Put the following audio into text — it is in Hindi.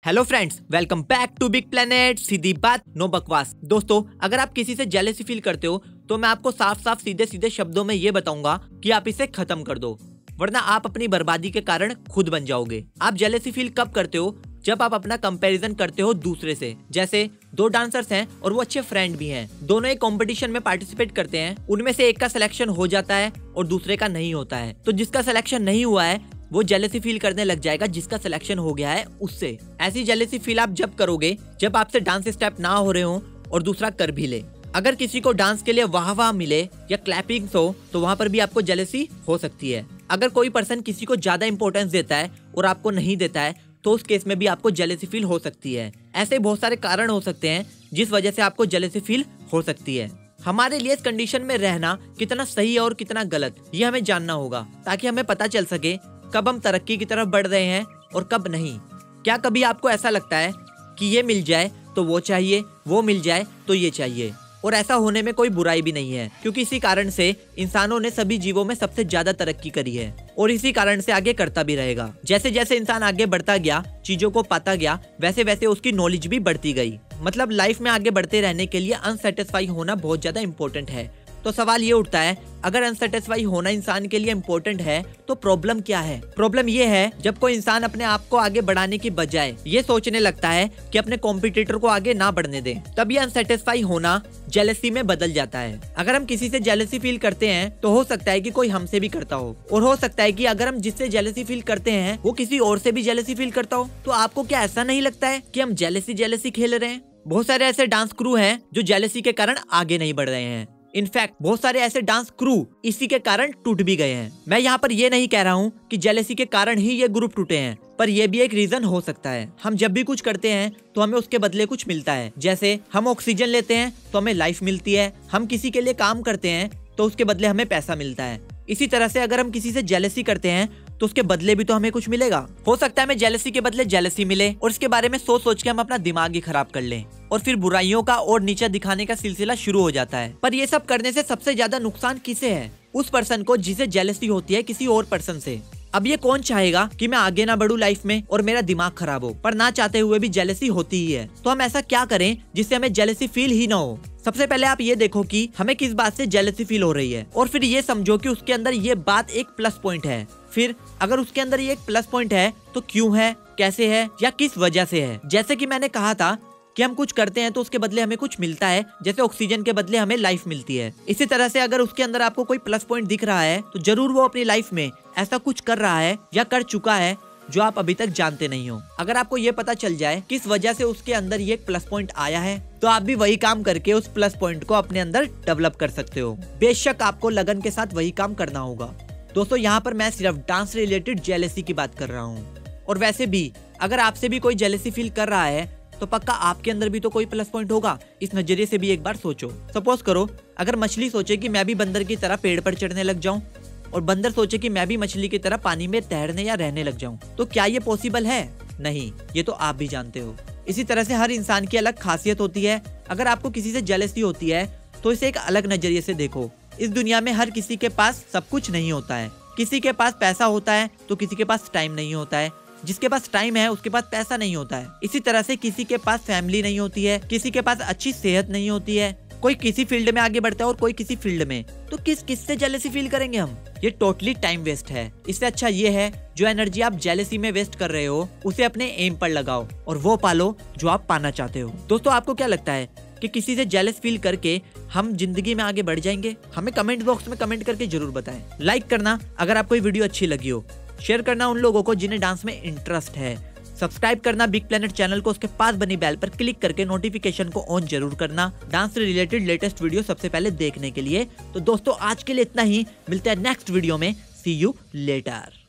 Hello friends, welcome back to Big Planet. सीधी बात नो बकवास। दोस्तों, अगर आप किसी से जेलसी फील करते हो तो मैं आपको साफ साफ सीधे सीधे शब्दों में ये बताऊंगा कि आप इसे खत्म कर दो, वरना आप अपनी बर्बादी के कारण खुद बन जाओगे। आप जेलसी फील कब करते हो? जब आप अपना कंपैरिजन करते हो दूसरे से। जैसे दो डांसर्स हैं और वो अच्छे फ्रेंड भी हैं, दोनों एक कंपटीशन में पार्टिसिपेट करते हैं, उनमें से एक का सिलेक्शन हो जाता है और दूसरे का नहीं होता है। तो जिसका सिलेक्शन नहीं हुआ है वो जेलसी फील करने लग जाएगा जिसका सिलेक्शन हो गया है उससे। ऐसी जेलसी फील आप जब करोगे जब आपसे डांस स्टेप ना हो रहे हो और दूसरा कर भी ले। अगर किसी को डांस के लिए वाह वाह मिले या क्लैपिंग्स हो तो वहाँ पर भी आपको जेलसी हो सकती है। अगर कोई पर्सन किसी को ज्यादा इंपॉर्टेंस देता है और आपको नहीं देता है तो उस केस में भी आपको जेलसी फील हो सकती है। ऐसे बहुत सारे कारण हो सकते हैं जिस वजह से आपको जेलसी फील हो सकती है। हमारे लिए इस कंडीशन में रहना कितना सही है और कितना गलत, ये हमें जानना होगा ताकि हमें पता चल सके कब हम तरक्की की तरफ बढ़ रहे हैं और कब नहीं। क्या कभी आपको ऐसा लगता है कि ये मिल जाए तो वो चाहिए, वो मिल जाए तो ये चाहिए? और ऐसा होने में कोई बुराई भी नहीं है, क्योंकि इसी कारण से इंसानों ने सभी जीवों में सबसे ज्यादा तरक्की करी है और इसी कारण से आगे करता भी रहेगा। जैसे जैसे इंसान आगे बढ़ता गया, चीजों को पाता गया, वैसे वैसे उसकी नॉलेज भी बढ़ती गई। मतलब लाइफ में आगे बढ़ते रहने के लिए अनसेटिस्फाई होना बहुत ज्यादा इंपॉर्टेंट है। तो सवाल ये उठता है, अगर अनसेटिस्फाई होना इंसान के लिए इम्पोर्टेंट है तो प्रॉब्लम क्या है? प्रॉब्लम ये है जब कोई इंसान अपने आप को आगे बढ़ाने की बजाय ये सोचने लगता है कि अपने कॉम्पिटिटर को आगे ना बढ़ने दे, तब ये अनसेटिस्फाई होना जेलसी में बदल जाता है। अगर हम किसी से जेलसी फील करते हैं तो हो सकता है कि कोई हमसे भी करता हो, और हो सकता है कि अगर हम जिससे जेलसी फील करते हैं वो किसी और से भी जेलसी फील करता हो। तो आपको क्या ऐसा नहीं लगता है कि हम जेलसी खेल रहे हैं? बहुत सारे ऐसे डांस क्रू हैं जो जेलसी के कारण आगे नहीं बढ़ रहे हैं। इनफैक्ट बहुत सारे ऐसे डांस क्रू इसी के कारण टूट भी गए हैं। मैं यहाँ पर ये नहीं कह रहा हूँ कि जेलसी के कारण ही ये ग्रुप टूटे हैं, पर यह भी एक रीजन हो सकता है। हम जब भी कुछ करते हैं तो हमें उसके बदले कुछ मिलता है। जैसे हम ऑक्सीजन लेते हैं तो हमें लाइफ मिलती है, हम किसी के लिए काम करते हैं तो उसके बदले हमें पैसा मिलता है। इसी तरह से अगर हम किसी से जेलसी करते हैं तो उसके बदले भी तो हमें कुछ मिलेगा। हो सकता है हमें जेलसी के बदले जेलसी मिले और इसके बारे में सोच सोच के हम अपना दिमाग ही खराब कर लें और फिर बुराइयों का और नीचा दिखाने का सिलसिला शुरू हो जाता है। पर ये सब करने से सबसे ज्यादा नुकसान किसे है? उस पर्सन को जिसे जेलसी होती है किसी और पर्सन से। अब ये कौन चाहेगा कि मैं आगे ना बढ़ूं लाइफ में और मेरा दिमाग खराब हो? पर ना चाहते हुए भी जेलसी होती ही है। तो हम ऐसा क्या करें जिससे हमें जेलसी फील ही ना हो? सबसे पहले आप ये देखो कि हमें किस बात से जेलसी फील हो रही है और फिर ये समझो कि उसके अंदर ये बात एक प्लस पॉइंट है। फिर अगर उसके अंदर ये एक प्लस पॉइंट है तो क्यों है, कैसे है या किस वजह से है? जैसे कि मैंने कहा था कि हम कुछ करते हैं तो उसके बदले हमें कुछ मिलता है, जैसे ऑक्सीजन के बदले हमें लाइफ मिलती है। इसी तरह से अगर उसके अंदर आपको कोई प्लस पॉइंट दिख रहा है तो जरूर वो अपनी लाइफ में ऐसा कुछ कर रहा है या कर चुका है जो आप अभी तक जानते नहीं हो। अगर आपको ये पता चल जाए किस वजह से उसके अंदर ये प्लस पॉइंट आया है तो आप भी वही काम करके उस प्लस पॉइंट को अपने अंदर डेवलप कर सकते हो। बेशक आपको लगन के साथ वही काम करना होगा। दोस्तों, यहाँ पर मैं सिर्फ डांस रिलेटेड जेलसी की बात कर रहा हूँ। और वैसे भी अगर आपसे भी कोई जेलसी फील कर रहा है तो पक्का आपके अंदर भी तो कोई प्लस पॉइंट होगा। इस नजरिए से भी एक बार सोचो। सपोज करो अगर मछली सोचे कि मैं भी बंदर की तरह पेड़ पर चढ़ने लग जाऊं और बंदर सोचे कि मैं भी मछली की तरह पानी में तैरने या रहने लग जाऊं, तो क्या ये पॉसिबल है? नहीं, ये तो आप भी जानते हो। इसी तरह से हर इंसान की अलग खासियत होती है। अगर आपको किसी से जेलसी होती है तो इसे एक अलग नजरिए से देखो। इस दुनिया में हर किसी के पास सब कुछ नहीं होता है। किसी के पास पैसा होता है तो किसी के पास टाइम नहीं होता है। जिसके पास टाइम है उसके पास पैसा नहीं होता है। इसी तरह से किसी के पास फैमिली नहीं होती है, किसी के पास अच्छी सेहत नहीं होती है। कोई किसी फील्ड में आगे बढ़ता है और कोई किसी फील्ड में। तो किस से जेलसी फील करेंगे हम? ये टोटली टाइम वेस्ट है। इससे अच्छा ये है जो एनर्जी आप जेलसी में वेस्ट कर रहे हो उसे अपने एम पर लगाओ और वो पालो जो आप पाना चाहते हो। दोस्तों, आपको क्या लगता है कि किसी से जेलस फील करके हम जिंदगी में आगे बढ़ जाएंगे? हमें कमेंट बॉक्स में कमेंट करके जरूर बताएं। लाइक करना अगर आपको ये वीडियो अच्छी लगी हो, शेयर करना उन लोगों को जिन्हें डांस में इंटरेस्ट है, सब्सक्राइब करना बिग प्लेनेट चैनल को, उसके पास बनी बेल पर क्लिक करके नोटिफिकेशन को ऑन जरूर करना डांस से रिलेटेड लेटेस्ट वीडियो सबसे पहले देखने के लिए। तो दोस्तों, आज के लिए इतना ही। मिलते हैं नेक्स्ट वीडियो में। सी यू लेटर।